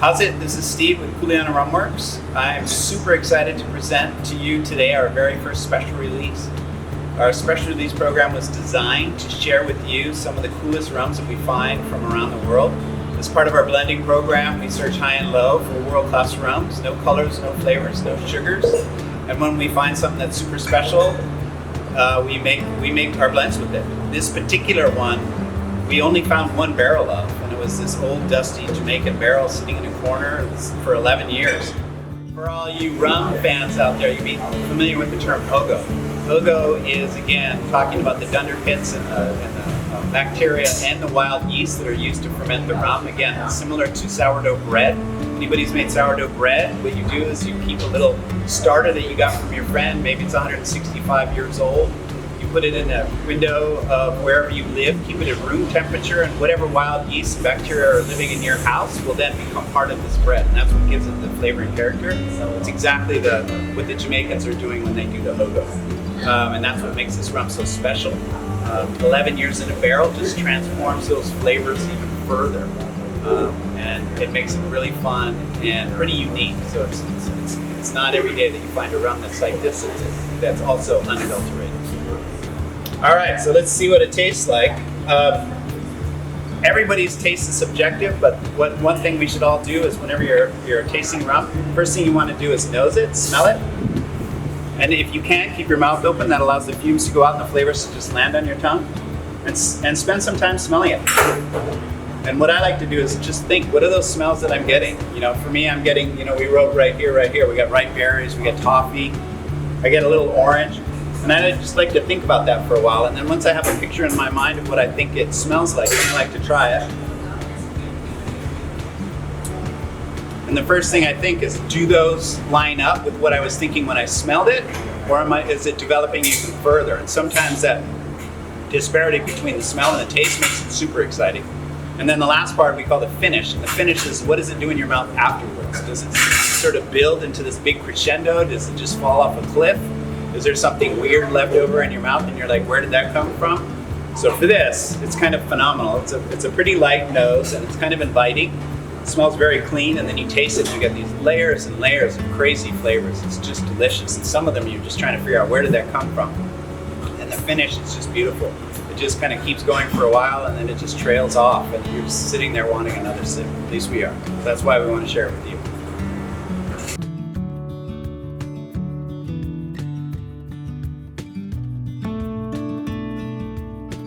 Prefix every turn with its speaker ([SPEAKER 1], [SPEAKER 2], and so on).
[SPEAKER 1] How's it? This is Steve with Kuleana Rum. I'm super excited to present to you today our very first special release. Our special release program was designed to share with you some of the coolest rums that we find from around the world. As part of our blending program, we search high and low for world-class rums, no colors, no flavors, no sugars. And when we find something that's super special, we make our blends with it. This particular one, we only found one barrel of, and it was this old dusty Jamaican barrel sitting in a corner for 11 years. For all you rum fans out there, you'll be familiar with the term hogo. Hogo is, again, talking about the dunder pits and the bacteria and the wild yeast that are used to ferment the rum. Again, similar to sourdough bread. Anybody who's made sourdough bread, what you do is you keep a little starter that you got from your friend, maybe it's 165 years old. You put it in a window of wherever you live, keep it at room temperature, and whatever wild yeast and bacteria are living in your house will then become part of this bread, and that's what gives it the flavor and character. It's exactly what the Jamaicans are doing when they do the hogo. And that's what makes this rum so special. 11 years in a barrel just transforms those flavors even further. And it makes it really fun and pretty unique. So it's not every day that you find a rum that's like this, that's also unadulterated. All right, so let's see what it tastes like. Everybody's taste is subjective, but one thing we should all do is whenever you're tasting rum, first thing you want to do is nose it, smell it. And if you can, keep your mouth open. That allows the fumes to go out and the flavors to just land on your tongue. And spend some time smelling it. And what I like to do is just think, what are those smells that I'm getting? You know, for me, I'm getting, we wrote right here. We got ripe berries, we got toffee. I get a little orange. And I just like to think about that for a while. And then once I have a picture in my mind of what I think it smells like, then I like to try it. And the first thing I think is, do those line up with what I was thinking when I smelled it? Or is it developing even further? And sometimes that disparity between the smell and the taste makes it super exciting. And then the last part we call the finish. And the finish is, what does it do in your mouth afterwards? Does it sort of build into this big crescendo? Does it just fall off a cliff? Is there something weird left over in your mouth and you're like, where did that come from? So for this, it's kind of phenomenal. It's a pretty light nose and it's kind of inviting. It smells very clean, and then you taste it, you get these layers and layers of crazy flavors. It's just delicious. And some of them you're just trying to figure out, where did that come from? And the finish is just beautiful. It just kind of keeps going for a while and then it just trails off and you're just sitting there wanting another sip. At least we are. So that's why we want to share it with you.